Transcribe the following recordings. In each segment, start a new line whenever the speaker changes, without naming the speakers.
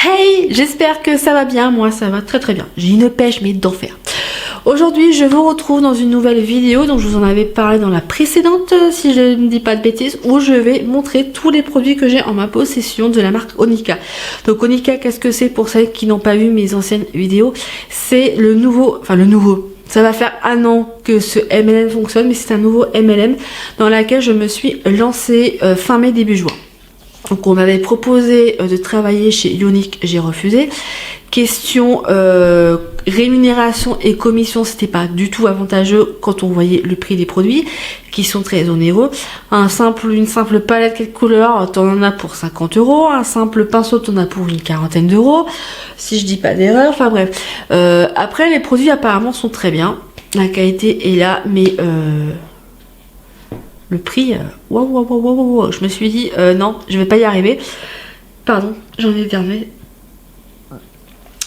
Hey, j'espère que ça va bien, moi ça va très très bien. J'ai une pêche mais d'enfer. Aujourd'hui je vous retrouve dans une nouvelle vidéo, donc je vous en avais parlé dans la précédente si je ne dis pas de bêtises, où je vais montrer tous les produits que j'ai en ma possession de la marque Onika. Donc Onika, qu'est-ce que c'est pour celles qui n'ont pas vu mes anciennes vidéos? C'est le nouveau, ça va faire un an que ce MLM fonctionne, mais c'est un nouveau MLM dans lequel je me suis lancée fin mai début juin. Donc on m'avait proposé de travailler chez Ionic, j'ai refusé. Question rémunération et commission, c'était pas du tout avantageux quand on voyait le prix des produits qui sont très onéreux. Une simple palette quelle couleur, t'en en as pour 50 €. Un simple pinceau, t'en as pour une quarantaine d'euros. Si je dis pas d'erreur, enfin bref. Après les produits apparemment sont très bien. La qualité est là, mais le prix, wow. Je me suis dit, non, je vais pas y arriver. Pardon, j'en ai éternué.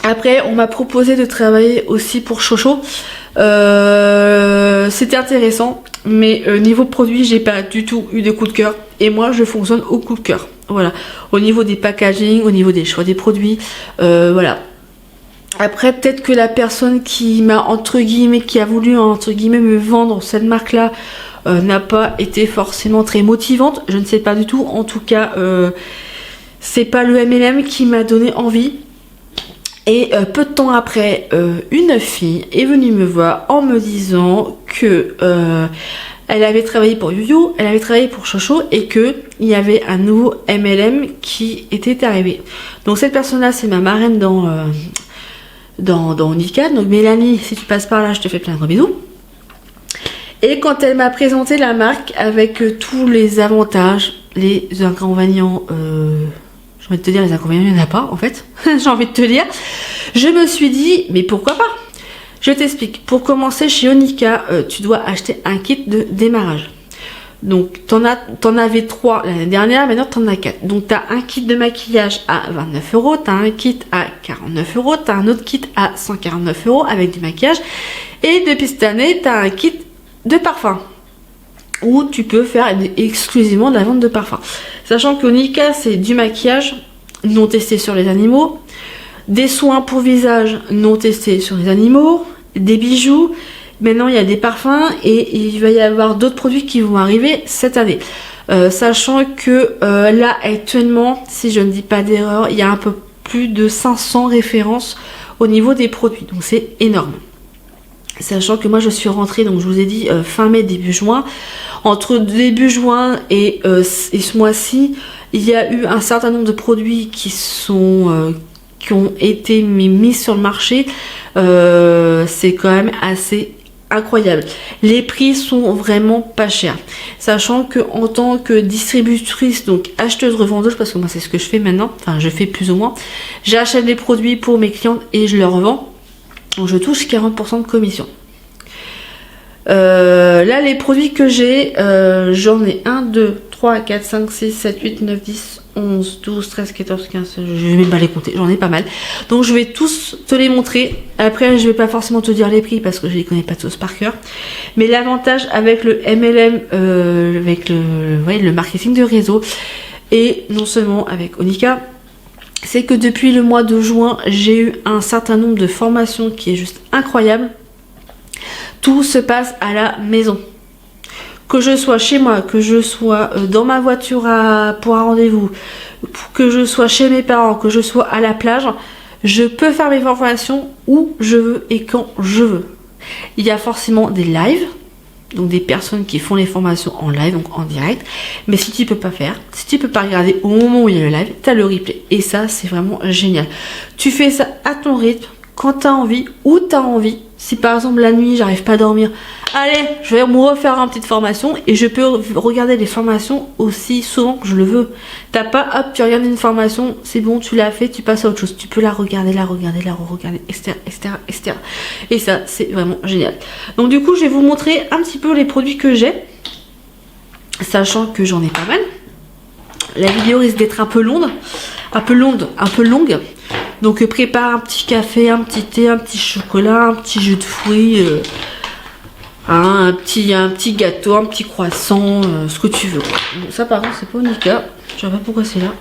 Après, on m'a proposé de travailler aussi pour Chocho. C'était intéressant, mais niveau produit, j'ai pas du tout eu de coup de cœur. Et moi, je fonctionne au coup de cœur. Voilà, au niveau des packaging, au niveau des choix des produits, voilà. Après, peut-être que la personne qui m'a qui a voulu me vendre cette marque-là, n'a pas été forcément très motivante, je ne sais pas du tout. En tout cas, c'est pas le MLM qui m'a donné envie. Et peu de temps après, une fille est venue me voir en me disant que elle avait travaillé pour YoYo, elle avait travaillé pour Chocho et que il y avait un nouveau MLM qui était arrivé. Donc cette personne-là, c'est ma marraine dans Onika. Donc Mélanie, si tu passes par là, je te fais plein de gros bisous. Et quand elle m'a présenté la marque avec tous les avantages, les inconvénients, j'ai envie de te dire les inconvénients, il n'y en a pas en fait, j'ai envie de te dire, je me suis dit, mais pourquoi pas? Je t'explique. Pour commencer, chez Onika, tu dois acheter un kit de démarrage. Donc t'en avais 3 l'année dernière, maintenant t'en as 4. Donc t'as un kit de maquillage à 29 €, t'as un kit à 49 €, t'as un autre kit à 149 € avec du maquillage. Et depuis cette année, t'as un kit de parfum où tu peux faire exclusivement de la vente de parfum, sachant que Onika, c'est du maquillage non testé sur les animaux, des soins pour visage non testés sur les animaux, des bijoux. Maintenant il y a des parfums et il va y avoir d'autres produits qui vont arriver cette année, sachant que là actuellement, si je ne dis pas d'erreur, il y a un peu plus de 500 références au niveau des produits, donc c'est énorme. Sachant que moi je suis rentrée, donc je vous ai dit fin mai début juin. Entre début juin et ce mois-ci, il y a eu un certain nombre de produits qui ont été mis sur le marché. C'est quand même assez incroyable. Les prix sont vraiment pas chers. Sachant que en tant que distributrice, donc acheteuse revendeuse, parce que moi c'est ce que je fais maintenant, enfin je fais plus ou moins, j'achète des produits pour mes clientes et je leur revends. Donc je touche 40% de commission. Là les produits que j'ai, j'en ai 1, 2, 3, 4, 5, 6, 7, 8, 9, 10, 11, 12, 13, 14, 15, je vais même pas les compter, j'en ai pas mal. Donc je vais tous te les montrer. Après je vais pas forcément te dire les prix parce que je les connais pas tous par cœur. Mais l'avantage avec le MLM, avec le marketing de réseau, et non seulement avec Onika, c'est que depuis le mois de juin, j'ai eu un certain nombre de formations qui est juste incroyable. Tout se passe à la maison. Que je sois chez moi, que je sois dans ma voiture pour un rendez-vous, que je sois chez mes parents, que je sois à la plage, je peux faire mes formations où je veux et quand je veux. Il y a forcément des lives, donc des personnes qui font les formations en live, donc en direct. Mais si tu peux pas faire, si tu peux pas regarder au moment où il y a le live, tu as le replay. Et ça, c'est vraiment génial. Tu fais ça à ton rythme, quand tu as envie, où tu as envie. Si par exemple la nuit, j'arrive pas à dormir, allez, je vais me refaire une petite formation et je peux regarder les formations aussi souvent que je le veux. T'as pas, hop, tu regardes une formation, c'est bon, tu l'as fait, tu passes à autre chose. Tu peux la regarder, la re-regarder, etc., etc. Et ça, c'est vraiment génial. Donc du coup, je vais vous montrer un petit peu les produits que j'ai, sachant que j'en ai pas mal. La vidéo risque d'être un peu longue. Donc prépare un petit café, un petit thé, un petit chocolat, un petit jus de fruits, un petit gâteau, un petit croissant, ce que tu veux. Bon, ça par contre c'est pas Onika, je sais pas pourquoi c'est là.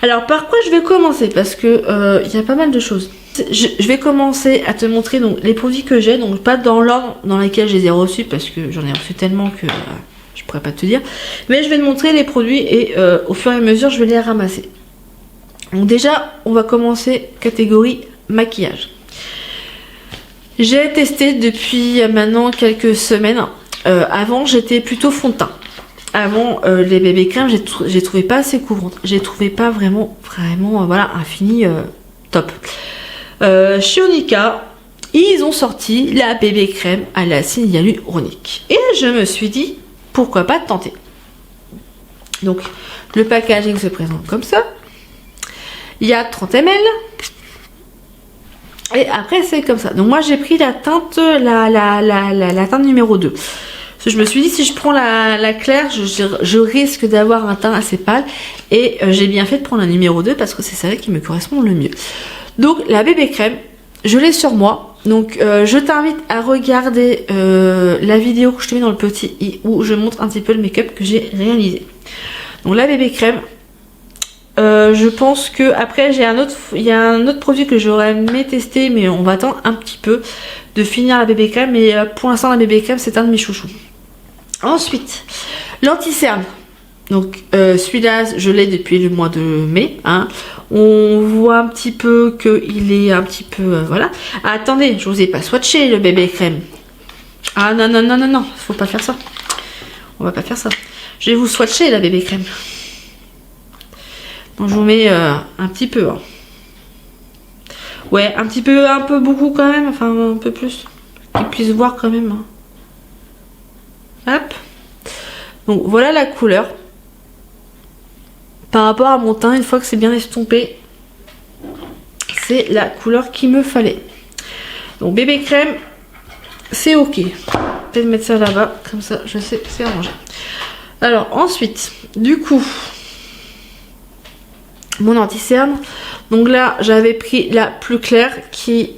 Alors par quoi je vais commencer, parce que il y a pas mal de choses. Je vais commencer à te montrer donc les produits que j'ai, donc pas dans l'ordre dans lequel je les ai reçus, parce que j'en ai reçu tellement que je pourrais pas te dire. Mais je vais te montrer les produits et au fur et à mesure je vais les ramasser. Donc déjà on va commencer catégorie maquillage. J'ai testé depuis maintenant quelques semaines. Avant j'étais plutôt fond de teint. Avant les bébés crèmes, j'ai trouvé pas assez couvrante. J'ai trouvé pas vraiment voilà, un fini top. Chez Onika, ils ont sorti la bébé crème à l'acide hyaluronique. Et je me suis dit, pourquoi pas tenter. Donc, le packaging se présente comme ça. Il y a 30 ml. Et après, c'est comme ça. Donc, moi, j'ai pris la teinte, la teinte numéro 2. Je me suis dit, si je prends la claire, je risque d'avoir un teint assez pâle. Et j'ai bien fait de prendre la numéro 2 parce que c'est celle qui me correspond le mieux. Donc, la bébé crème, je l'ai sur moi. Donc, je t'invite à regarder la vidéo que je te mets dans le petit i où je montre un petit peu le make-up que j'ai réalisé. Donc, la bébé crème, je pense que après, il y a un autre produit que j'aurais aimé tester, mais on va attendre un petit peu de finir la bébé crème. Mais pour l'instant, la bébé crème, c'est un de mes chouchous. Ensuite, l'anti-cerne. Donc celui-là, je l'ai depuis le mois de mai. Hein. On voit un petit peu qu'il est un petit peu... voilà. Ah, attendez, je vous ai pas swatché le bébé crème. Ah non, non, non, non, non. Faut pas faire ça. On va pas faire ça. Je vais vous swatcher la bébé crème. Donc je vous mets un petit peu. Hein. Ouais, un peu beaucoup quand même. Enfin, un peu plus. Qu'ils puissent voir quand même. Hein. Hop. Donc voilà la couleur. Par rapport à mon teint, une fois que c'est bien estompé, c'est la couleur qu'il me fallait. Donc bébé crème, c'est ok. Peut-être mettre ça là-bas, comme ça je sais c'est arrangé. Alors ensuite, du coup, mon anti-cerne. Donc là, j'avais pris la plus claire qui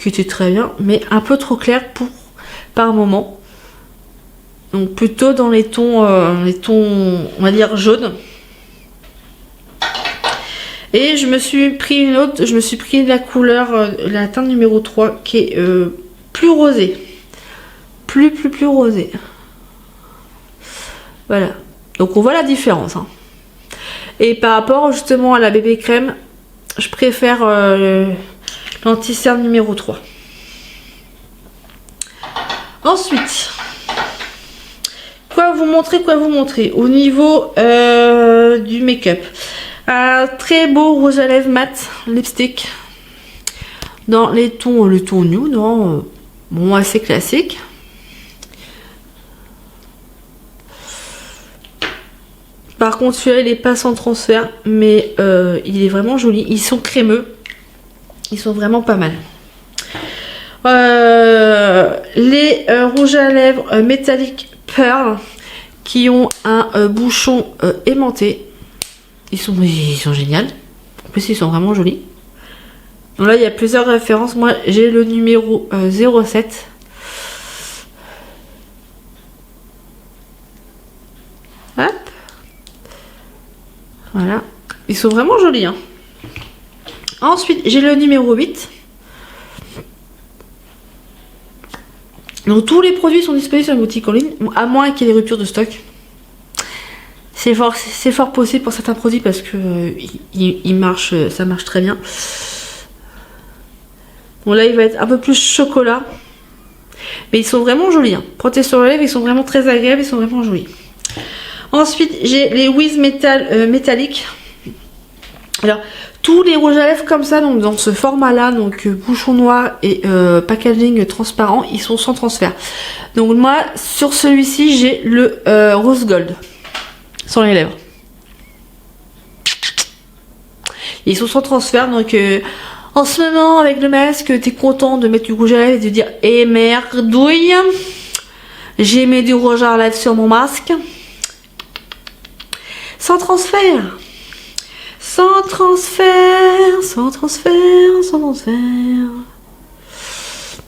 était très bien, mais un peu trop claire par moment. Donc plutôt dans les tons, on va dire jaunes. Et je me suis pris une autre, je me suis pris la couleur, la teinte numéro 3 qui est plus rosée. Plus rosée. Voilà. Donc on voit la différence. Hein. Et par rapport justement à la bébé crème, je préfère l'anti-cerne numéro 3. Ensuite... Quoi vous montrer au niveau du make-up. Un très beau rouge à lèvres mat lipstick dans les tons, le ton nude, bon assez classique. Par contre celui-là il est pas sans transfert, mais il est vraiment joli. Ils sont crémeux, ils sont vraiment pas mal. Les rouges à lèvres métalliques Pearl qui ont un bouchon aimanté. Ils sont géniaux. En plus, ils sont vraiment jolis. Donc là, il y a plusieurs références. Moi, j'ai le numéro 07. Hop. Voilà. Ils sont vraiment jolis. Hein. Ensuite, j'ai le numéro 8. Donc tous les produits sont disponibles sur la boutique en ligne, à moins qu'il y ait des ruptures de stock. C'est fort possible pour certains produits parce que ça marche très bien. Bon là il va être un peu plus chocolat. Mais ils sont vraiment jolis. Hein. Protège sur les lèvres, ils sont vraiment très agréables, ils sont vraiment jolis. Ensuite j'ai les Wiz métalliques. Alors tous les rouges à lèvres comme ça, donc dans ce format là, donc bouchon noir et packaging transparent, ils sont sans transfert. Donc moi sur celui-ci j'ai le rose gold sur les lèvres. Ils sont sans transfert, donc en ce moment avec le masque t'es content de mettre du rouge à lèvres et de dire eh merdouille, j'ai mis du rouge à lèvres sur mon masque. Sans transfert. Sans transfert, sans transfert, sans transfert.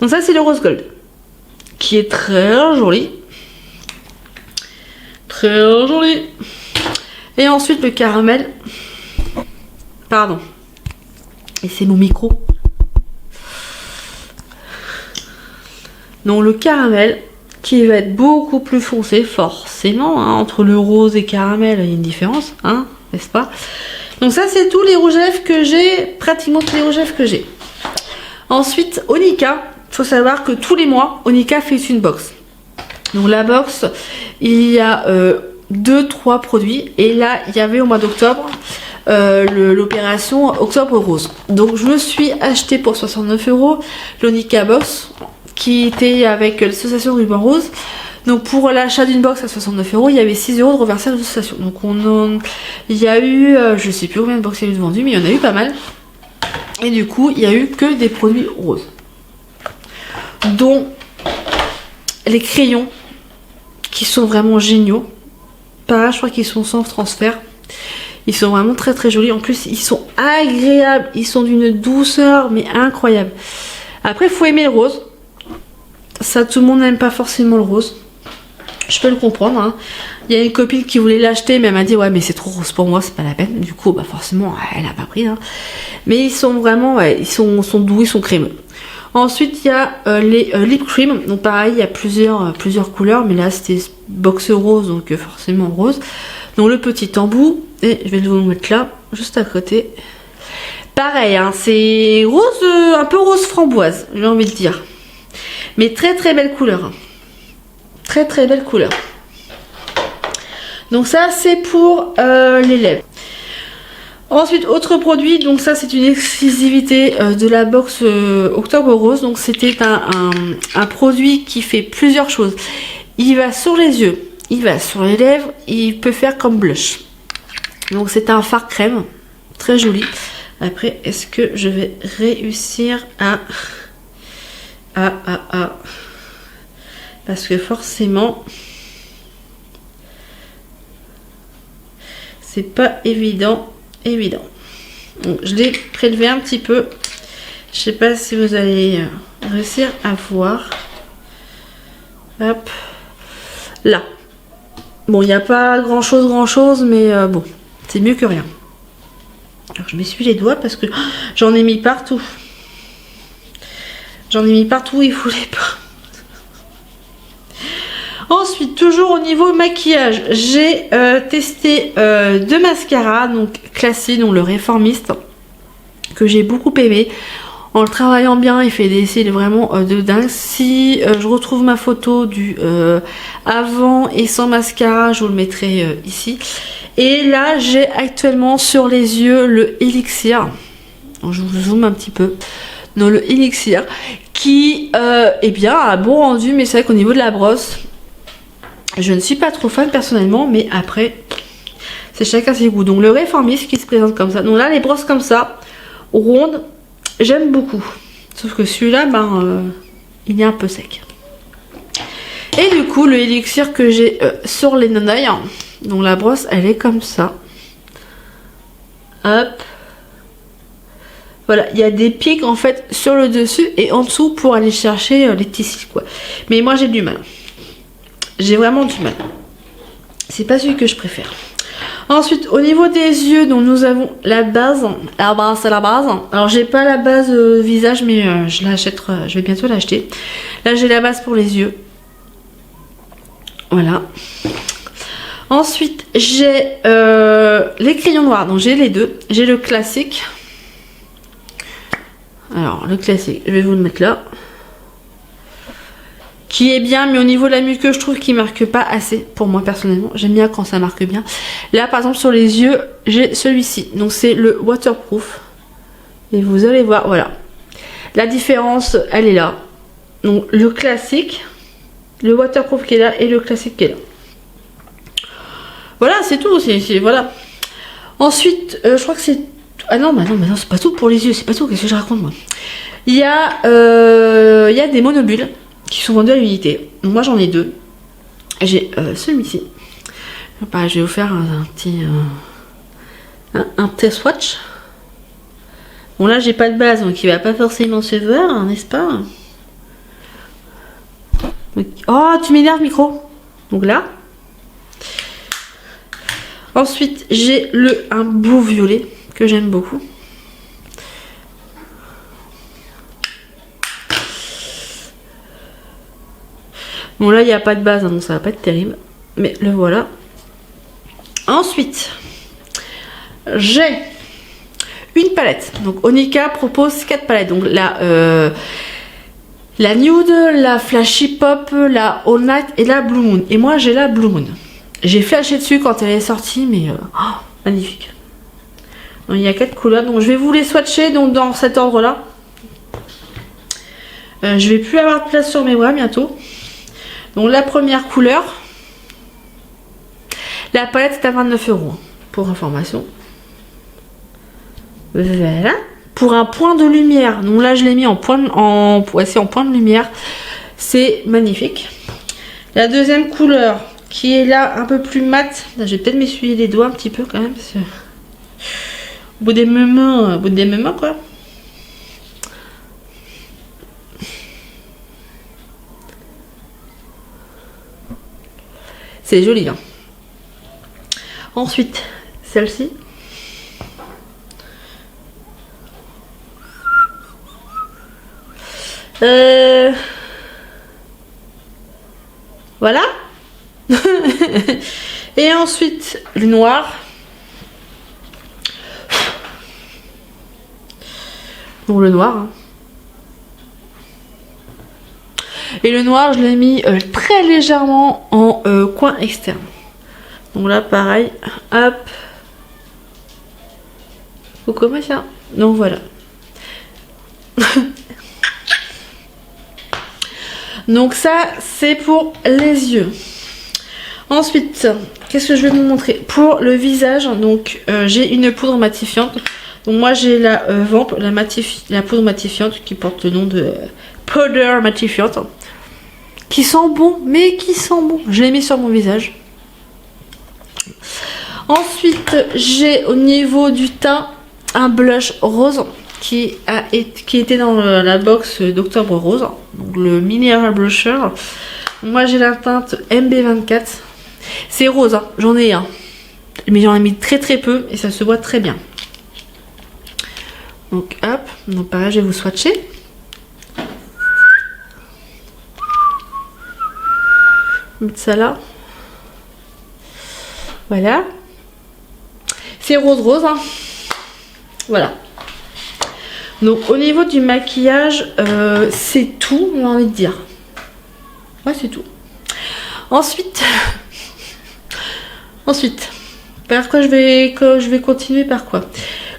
Donc ça c'est le rose gold. Qui est très joli. Très joli. Et ensuite le caramel. Pardon. Et c'est mon micro. Donc le caramel qui va être beaucoup plus foncé, forcément, hein, entre le rose et caramel, il y a une différence, hein, n'est-ce pas? Donc ça c'est tous les rouges à lèvres que j'ai, pratiquement tous les rouges à lèvres que j'ai. Ensuite, Onika, il faut savoir que tous les mois, Onika fait une box. Donc la box, il y a 2-3 produits, et là il y avait au mois d'octobre l'opération Octobre Rose. Donc je me suis acheté pour 69 € l'Onika Box qui était avec l'association Ruban Rose. Donc pour l'achat d'une box à 69 €, il y avait 6 € de reversé à l'association. Donc il y a eu, je sais plus combien de box il y a eu de vendus, mais il y en a eu pas mal. Et du coup, il y a eu que des produits roses. Dont les crayons qui sont vraiment géniaux. Pareil, je crois qu'ils sont sans transfert. Ils sont vraiment très très jolis. En plus, ils sont agréables. Ils sont d'une douceur, mais incroyable. Après, il faut aimer le rose. Ça, tout le monde n'aime pas forcément le rose. Je peux le comprendre. Hein. Il y a une copine qui voulait l'acheter, mais elle m'a dit ouais, mais c'est trop rose pour moi, c'est pas la peine. Du coup, bah forcément, elle a pas pris. Hein. Mais ils sont vraiment, ouais, ils sont doux, ils sont crémeux. Ensuite, il y a les lip cream. Donc pareil, il y a plusieurs couleurs, mais là c'était box rose, donc forcément rose. Donc le petit embout, et je vais vous le mettre là, juste à côté. Pareil, hein, c'est rose, un peu rose framboise, j'ai envie de dire. Mais très très belle couleur. Hein. Très très belle couleur. Donc ça c'est pour les lèvres. Ensuite, autre produit, donc ça c'est une exclusivité de la box Octobre Rose. Donc c'était un produit qui fait plusieurs choses. Il va sur les yeux, il va sur les lèvres, il peut faire comme blush. Donc c'est un fard crème, très joli. Après, est-ce que je vais réussir à... Parce que forcément... c'est pas évident. Donc, je l'ai prélevé un petit peu. Je sais pas si vous allez réussir à voir. Hop. Là. Bon, il n'y a pas grand chose, mais bon, c'est mieux que rien. Alors, je m'essuie les doigts parce que j'en ai mis partout. J'en ai mis partout, il voulait pas. Ensuite, toujours au niveau maquillage, j'ai testé deux mascaras, donc classiques, dont le Réformiste, que j'ai beaucoup aimé. En le travaillant bien, il fait des cils vraiment de dingue. Si je retrouve ma photo du avant et sans mascara, je vous le mettrai ici. Et là, j'ai actuellement sur les yeux le Elixir. Donc, je vous zoome un petit peu. Non, le Elixir, qui est bien, a un bon rendu, mais c'est vrai qu'au niveau de la brosse, je ne suis pas trop fan personnellement, mais après, c'est chacun ses goûts. Donc le Réformiste qui se présente comme ça. Donc là, les brosses comme ça, rondes, j'aime beaucoup. Sauf que celui-là, ben, il est un peu sec. Et du coup, le Elixir que j'ai sur les non-oeils, donc la brosse, elle est comme ça. Hop. Voilà, il y a des pics en fait sur le dessus et en dessous pour aller chercher les petits cils, quoi. Mais moi, j'ai du mal. J'ai vraiment du mal. C'est pas celui que je préfère. Ensuite, au niveau des yeux, donc nous avons la base. La base, c'est la base. Alors, j'ai pas la base visage, mais je l'achèterai. Je vais bientôt l'acheter. Là, j'ai la base pour les yeux. Voilà. Ensuite, j'ai les crayons noirs. Donc, j'ai les deux. J'ai le classique. Alors, le classique, je vais vous le mettre là. Qui est bien, mais au niveau de la muqueuse, je trouve qu'il marque pas assez pour moi personnellement. J'aime bien quand ça marque bien. Là, par exemple, sur les yeux, j'ai celui-ci. Donc, c'est le waterproof. Et vous allez voir, voilà. La différence, elle est là. Donc, le classique, le waterproof qui est là et le classique qui est là. Voilà, c'est tout. Voilà. Ensuite, je crois que c'est... Ah non, bah non, c'est pas tout pour les yeux. C'est pas tout. Qu'est-ce que je raconte, moi? Il y a des monobulles qui sont vendus à l'unité. Donc moi j'en ai deux. J'ai celui-ci. Je vais vous faire un petit swatch. Bon là j'ai pas de base donc il va pas forcément se voir, hein, n'est-ce pas? Donc, oh tu m'énerves micro. Donc là. Ensuite j'ai un beau violet que j'aime beaucoup. Bon là il n'y a pas de base, hein, donc ça va pas être terrible. Mais le voilà. Ensuite, j'ai une palette. Donc Onika propose 4 palettes. Donc la Nude, la Flashy Pop, la All Night et la Blue Moon. Et moi j'ai la Blue Moon. J'ai flashé dessus quand elle est sortie, mais magnifique. Donc, il y a 4 couleurs. Donc je vais vous les swatcher donc, dans cet ordre là. Je vais plus avoir de place sur mes bras bientôt. Donc la première couleur, la palette est à 29 € pour information. Voilà. Pour un point de lumière, donc là je l'ai mis en point de lumière, c'est magnifique. La deuxième couleur qui est là un peu plus mat, là, je vais peut-être m'essuyer les doigts un petit peu quand même parce que au bout des moments quoi. C'est joli hein. Ensuite, celle-ci. Voilà. Et ensuite, le noir. Donc le noir. Hein. Et le noir, je l'ai mis très légèrement en coin externe. Donc là, pareil. Hop. Faut comme ça. Donc voilà. Donc ça, c'est pour les yeux. Ensuite, qu'est-ce que je vais vous montrer? Pour le visage, donc j'ai une poudre matifiante. Donc moi j'ai la Vamp, la poudre matifiante qui porte le nom de Powder Matifiante. Qui sent bon, mais qui sent bon. Je l'ai mis sur mon visage. Ensuite, j'ai au niveau du teint un blush rose qui était dans la box d'Octobre Rose. Donc le Mineral Blusher. Moi j'ai la teinte MB24. C'est rose, hein. J'en ai un. Mais j'en ai mis très très peu et ça se voit très bien. Donc hop, donc pareil je vais vous swatcher. Mettre ça là. Voilà. C'est rose rose. Hein. Voilà. Donc au niveau du maquillage, c'est tout, j'ai envie de dire. Ouais, c'est tout. Ensuite, par quoi je vais continuer par quoi?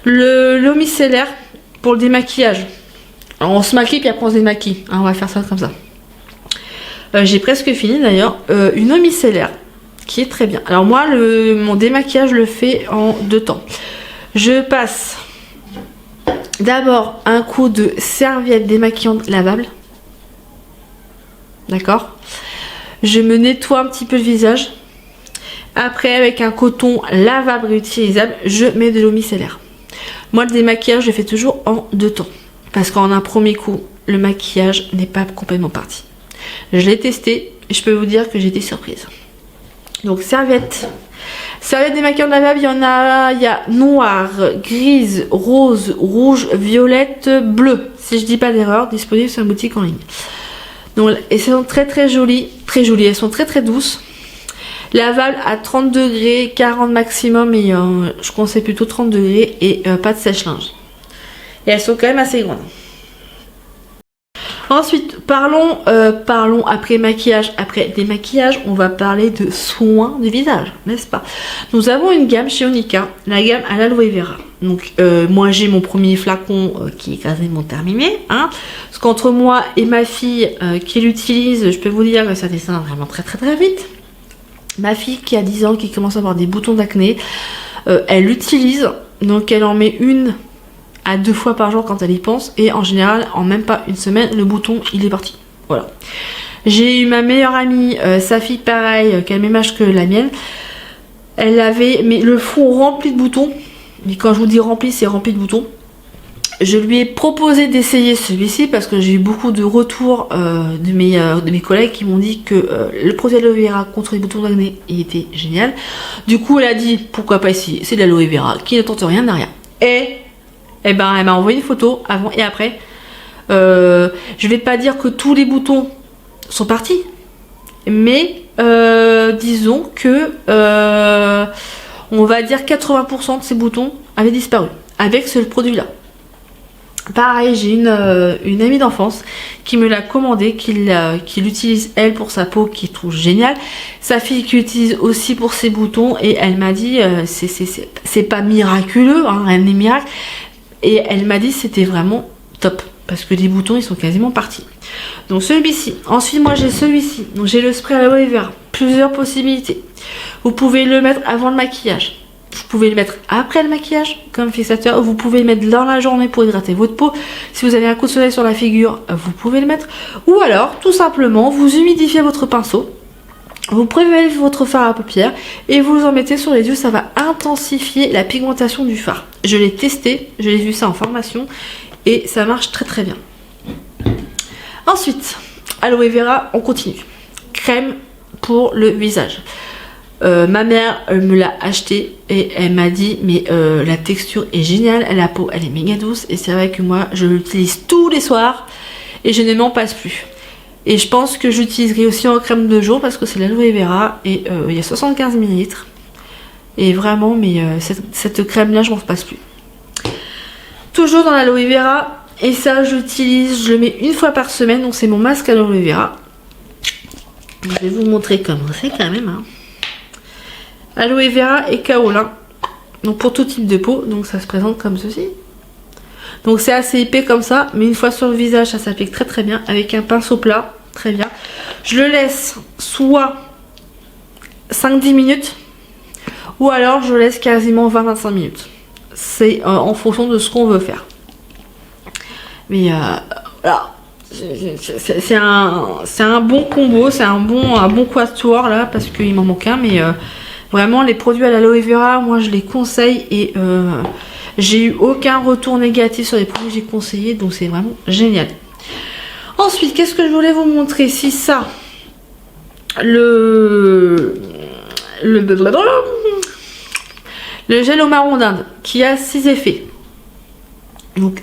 L'eau micellaire pour le démaquillage. Alors on se maquille puis après on se démaquille. Hein, on va faire ça comme ça. J'ai presque fini d'ailleurs. Une eau micellaire qui est très bien. Alors moi, mon démaquillage je le fais en 2 temps. Je passe d'abord un coup de serviette démaquillante lavable. D'accord. Je me nettoie un petit peu le visage. Après, avec un coton lavable réutilisable, je mets de l'eau micellaire. Moi, le démaquillage, je le fais toujours en 2 temps. Parce qu'en un premier coup, le maquillage n'est pas complètement parti. Je l'ai testé et je peux vous dire que j'ai été surprise. Donc, serviette. Serviette démaquillante lavable, il y a noir, grise, rose, rouge, violette, bleu. Si je dis pas d'erreur, disponible sur une boutique en ligne. Donc, et elles sont très très jolies, elles sont très très douces. Lavable à 30 degrés, 40 maximum, et je conseille plutôt 30 degrés et pas de sèche-linge. Et elles sont quand même assez grandes. Ensuite, parlons après maquillage, après démaquillage, on va parler de soins du visage, n'est-ce pas? Nous avons une gamme chez Onika, la gamme à l'aloe vera. Donc moi j'ai mon premier flacon qui est quasiment terminé. Hein, parce qu'entre moi et ma fille qui l'utilise, je peux vous dire que ça descend vraiment très très très vite. Ma fille qui a 10 ans, qui commence à avoir des boutons d'acné, elle l'utilise, donc elle en met 1 à 2 fois par jour quand elle y pense, et en général en même pas une semaine le bouton il est parti. Voilà. J'ai eu ma meilleure amie, sa fille pareil, qui a le même âge que la mienne, elle avait le front rempli de boutons, mais quand je vous dis rempli, c'est rempli de boutons. Je lui ai proposé d'essayer celui-ci parce que j'ai eu beaucoup de retours de mes collègues qui m'ont dit que le produit aloe vera contre les boutons d'acné il était génial. Du coup elle a dit pourquoi pas essayer, c'est de l'aloe vera qui ne tente rien n'a rien. Et eh ben, elle m'a envoyé une photo avant et après. Je vais pas dire que tous les boutons sont partis, mais disons que on va dire 80% de ces boutons avaient disparu avec ce produit là. Pareil, j'ai une amie d'enfance qui me l'a commandé, qui l'utilise elle pour sa peau, qui trouve génial. Sa fille qui utilise aussi pour ses boutons, et elle m'a dit c'est pas miraculeux, hein, rien n'est miracle, et elle m'a dit c'était vraiment top parce que les boutons ils sont quasiment partis. Donc celui-ci. Ensuite moi j'ai celui-ci. Donc j'ai le spray aloe vera. Plusieurs possibilités. Vous pouvez le mettre avant le maquillage. Vous pouvez le mettre après le maquillage comme fixateur. Vous pouvez le mettre dans la journée pour hydrater votre peau. Si vous avez un coup de soleil sur la figure, vous pouvez le mettre. Ou alors, tout simplement, vous humidifiez votre pinceau. Vous prévenez votre fard à paupières et vous en mettez sur les yeux. Ça va intensifier la pigmentation du fard. Je l'ai testé, je l'ai vu ça en formation et ça marche très très bien. Ensuite, aloe vera, on continue. Crème pour le visage. Ma mère me l'a acheté et elle m'a dit mais la texture est géniale, la peau elle est méga douce, et c'est vrai que moi je l'utilise tous les soirs et je ne m'en passe plus. Et je pense que j'utiliserai aussi en crème de jour parce que c'est l'aloe vera et il y a 75 ml. Et vraiment, mais cette crème là je m'en passe plus. Toujours dans l'aloe vera, et ça j'utilise, je le mets une fois par semaine, donc c'est mon masque aloe vera. Je vais vous montrer comment c'est quand même, hein. Aloe vera et kaolin, donc pour tout type de peau, donc ça se présente comme ceci. Donc c'est assez épais comme ça, mais une fois sur le visage ça s'applique très très bien avec un pinceau plat, très bien. Je le laisse soit 5-10 minutes ou alors je laisse quasiment 20-25 minutes. C'est en fonction de ce qu'on veut faire. Mais voilà, c'est un bon combo, c'est un bon quatuor là parce qu'il m'en manque un, mais vraiment les produits à l'aloe vera, moi je les conseille et j'ai eu aucun retour négatif sur les produits que j'ai conseillés, donc c'est vraiment génial. Ensuite, qu'est-ce que je voulais vous montrer? Si ça, le gel au marron d'Inde qui a 6 effets. Donc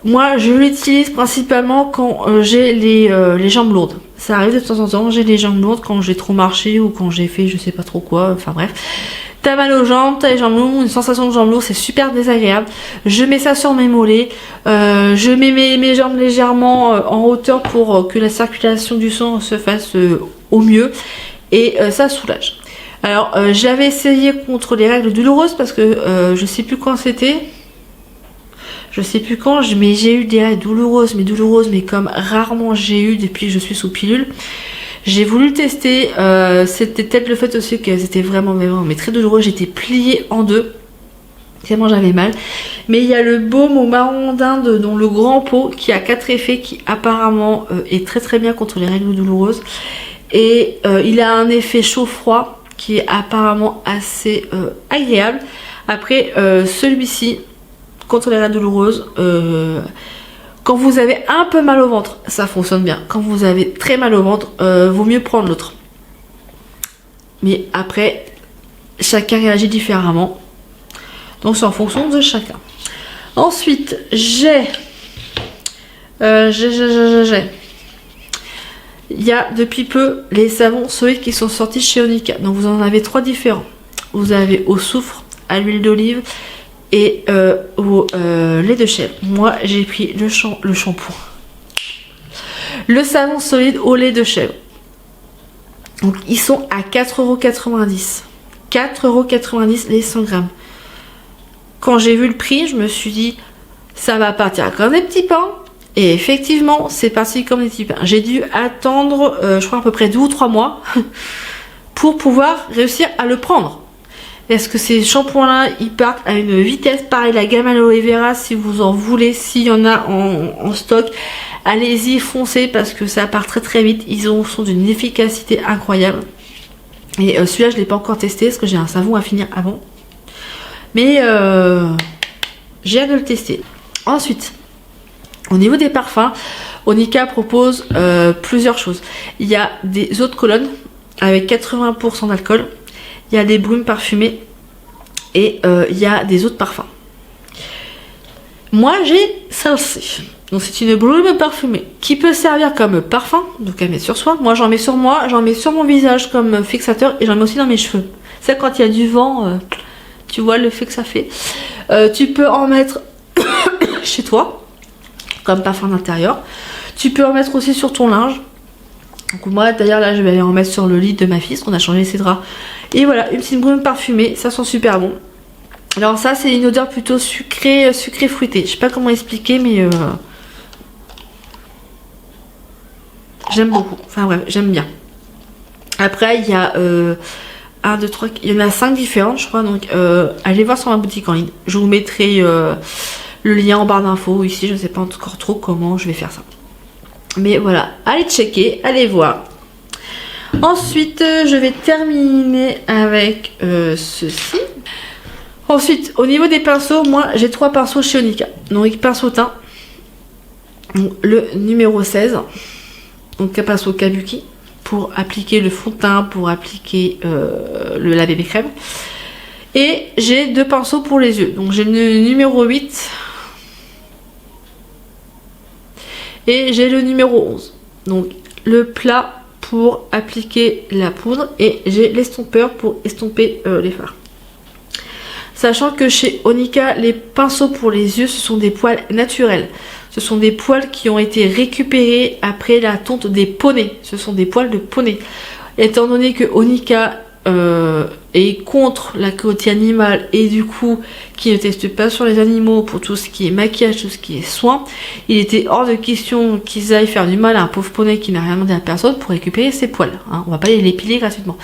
moi je l'utilise principalement quand j'ai les jambes lourdes. Ça arrive de temps en temps, j'ai les jambes lourdes quand j'ai trop marché ou quand j'ai fait je sais pas trop quoi, enfin bref. T'as mal aux jambes, t'as les jambes lourdes, une sensation de jambes lourdes, c'est super désagréable. Je mets ça sur mes mollets, je mets mes jambes légèrement en hauteur pour que la circulation du sang se fasse au mieux, et ça soulage. Alors j'avais essayé contre les règles douloureuses parce que je sais plus quand c'était. Je sais plus quand, mais j'ai eu des règles douloureuses, mais comme rarement j'ai eu depuis que je suis sous pilule. J'ai voulu le tester, c'était peut-être le fait aussi qu'elles étaient vraiment mais très douloureuses, j'étais pliée en deux, tellement j'avais mal. Mais il y a le baume au marron d'Inde, dont le grand pot, qui a 4 effets, qui apparemment est très très bien contre les règles douloureuses. Et il a un effet chaud-froid qui est apparemment assez agréable. Après, celui-ci, contre les règles douloureuses, quand vous avez un peu mal au ventre, ça fonctionne bien. Quand vous avez très mal au ventre, vaut mieux prendre l'autre. Mais après, chacun réagit différemment. Donc c'est en fonction de chacun. Ensuite, j'ai... Il y a depuis peu les savons solides qui sont sortis chez Onika. Donc vous en avez 3 différents. Vous avez au soufre, à l'huile d'olive et au lait de chèvre. Moi j'ai pris le shampoing. Le savon solide au lait de chèvre. Donc ils sont à 4,90 €. 4,90 € les 100 grammes. Quand j'ai vu le prix, je me suis dit ça va partir comme des petits pains. Et effectivement, c'est parti comme des petits pains. J'ai dû attendre, je crois à peu près 2 ou 3 mois pour pouvoir réussir à le prendre. Est-ce que ces shampoings-là, ils partent à une vitesse pareille, la gamme aloe vera, si vous en voulez, s'il y en a en stock, allez-y, foncez, parce que ça part très très vite. Ils sont d'une efficacité incroyable. Et celui-là, je ne l'ai pas encore testé, parce que j'ai un savon à finir avant. Mais j'ai hâte de le tester. Ensuite, au niveau des parfums, Onika propose plusieurs choses. Il y a des eaux de Cologne avec 80% d'alcool. Il y a des brumes parfumées et il y a des eaux de parfum. Moi j'ai celle-ci. Donc c'est une brume parfumée qui peut servir comme parfum, donc à mettre sur soi. Moi j'en mets sur moi, j'en mets sur mon visage comme fixateur et j'en mets aussi dans mes cheveux. C'est quand il y a du vent, tu vois l'effet que ça fait. Tu peux en mettre chez toi comme parfum d'intérieur. Tu peux en mettre aussi sur ton linge. Donc moi d'ailleurs là je vais aller en mettre sur le lit de ma fille, parce qu'on a changé ses draps. Et voilà, une petite brume parfumée, ça sent super bon. Alors ça c'est une odeur plutôt sucrée fruitée. Je sais pas comment expliquer mais j'aime beaucoup. Enfin bref, j'aime bien. Après il y a 1, 2, 3, il y en a 5 différentes je crois. Donc allez voir sur ma boutique en ligne. Je vous mettrai le lien en barre d'infos ici. Je ne sais pas encore trop comment je vais faire ça. Mais voilà, allez checker, allez voir. Ensuite, je vais terminer avec ceci. Ensuite, au niveau des pinceaux, moi j'ai 3 pinceaux chez Onika. Donc pinceau teint, donc, le numéro 16. Donc un pinceau kabuki pour appliquer le fond de teint, pour appliquer la bébé crème. Et j'ai 2 pinceaux pour les yeux. Donc j'ai le numéro 8. Et j'ai le numéro 11. Donc le plat pour appliquer la poudre. Et j'ai l'estompeur pour estomper les fards. Sachant que chez Onika, les pinceaux pour les yeux, ce sont des poils naturels. Ce sont des poils qui ont été récupérés après la tonte des poneys. Ce sont des poils de poney. Étant donné que Onika est contre la cruauté animale et du coup qui ne teste pas sur les animaux pour tout ce qui est maquillage, tout ce qui est soin, il était hors de question qu'ils aillent faire du mal à un pauvre poney qui n'a rien demandé à personne pour récupérer ses poils. Hein. On va pas les épiler gratuitement.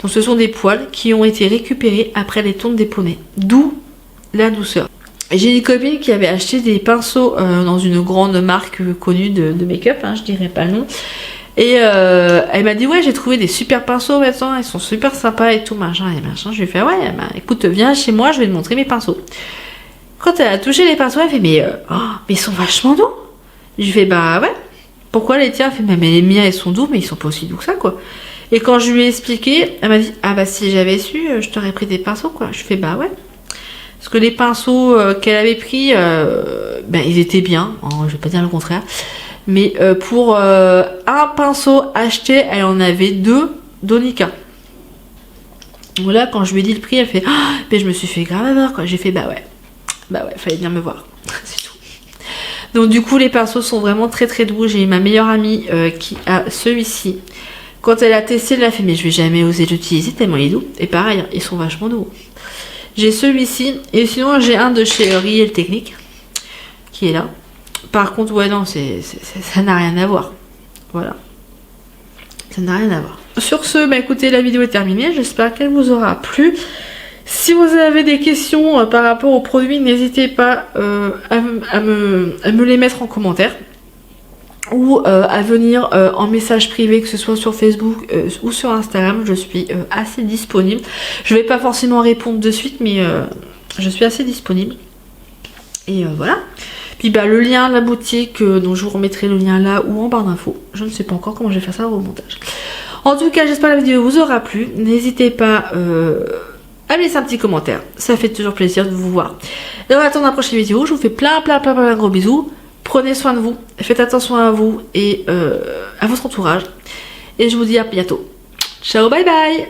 Donc ce sont des poils qui ont été récupérés après les tontes des poneys. D'où la douceur. J'ai une copine qui avait acheté des pinceaux dans une grande marque connue de make-up, hein, je dirais pas le nom. Et elle m'a dit ouais j'ai trouvé des super pinceaux maintenant, ils sont super sympas et tout machin et machin. Je lui ai fait ouais bah écoute viens chez moi, je vais te montrer mes pinceaux. Quand elle a touché les pinceaux elle fait mais ils sont vachement doux. Je lui fais bah ouais, pourquoi les tiens? Elle fait mais les miens ils sont doux mais ils sont pas aussi doux que ça quoi. Et quand je lui ai expliqué, elle m'a dit ah bah si j'avais su je t'aurais pris des pinceaux quoi. Je fais bah ouais. Parce que les pinceaux qu'elle avait pris, ils étaient bien, hein, je vais pas dire le contraire. Mais pour un pinceau acheté, elle en avait 2 d'Onika. Voilà, quand je lui ai dit le prix, elle fait mais je me suis fait grave avoir quoi. J'ai fait bah ouais, fallait bien me voir. C'est tout. Donc du coup les pinceaux sont vraiment très très doux. J'ai ma meilleure amie qui a celui-ci. Quand elle a testé, elle a fait mais je vais jamais oser l'utiliser tellement il est doux. Et pareil, ils sont vachement doux. J'ai celui-ci et sinon j'ai un de chez Riel Technique qui est là. Par contre, ouais, non, ça n'a rien à voir. Voilà. Ça n'a rien à voir. Sur ce, bah écoutez, la vidéo est terminée. J'espère qu'elle vous aura plu. Si vous avez des questions par rapport aux produits, n'hésitez pas à me les mettre en commentaire. Ou à venir en message privé, que ce soit sur Facebook ou sur Instagram. Je suis assez disponible. Je vais pas forcément répondre de suite, mais je suis assez disponible. Et voilà. Puis bah le lien, la boutique, donc je vous remettrai le lien là ou en barre d'infos. Je ne sais pas encore comment je vais faire ça au montage. En tout cas, j'espère que la vidéo vous aura plu. N'hésitez pas à me laisser un petit commentaire. Ça fait toujours plaisir de vous voir. Et en attendant la prochaine vidéo, je vous fais plein gros bisous. Prenez soin de vous, faites attention à vous et à votre entourage. Et je vous dis à bientôt. Ciao, bye bye!